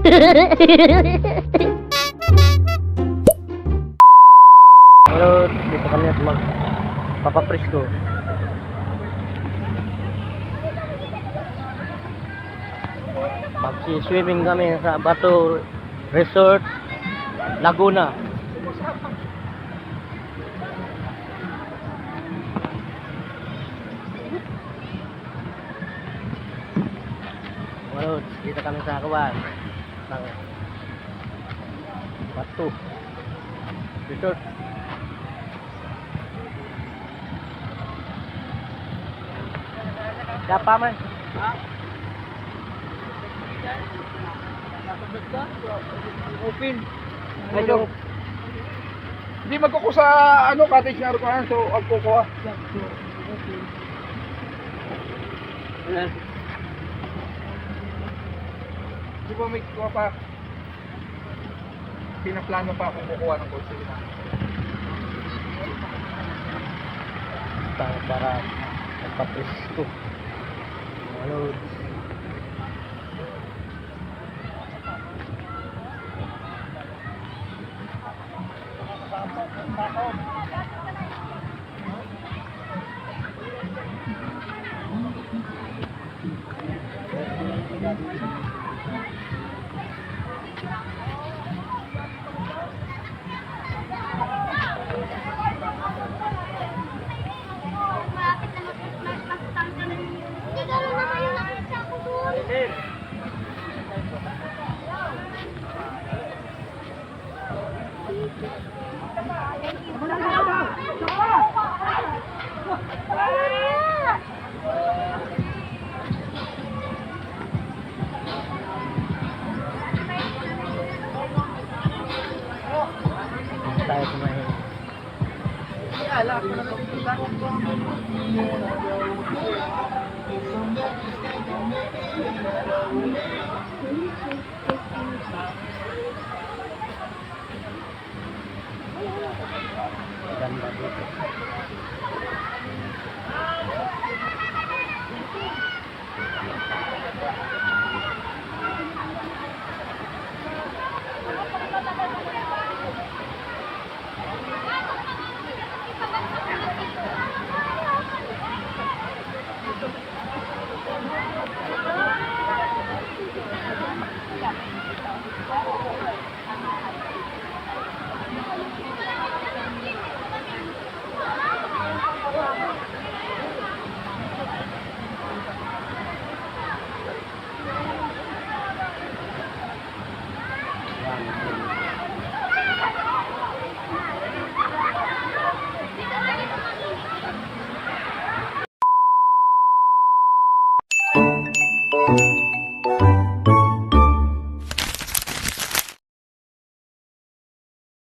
Pero dito kami at magpapapresko. Magsi-swimming kami sa Bato Resort, Laguna. Well, dito kami sa kawan ng Bato Resort. Siapa man? Open. Medyo Hindi magkuko sa ano cottage na rukuhan, so agkukuha. Di ba may kuha pa? Pinaplano pa akong kukuha ng kotse na. para magpapresko. Ano? Tayo kumain. Ganda dito. Yan.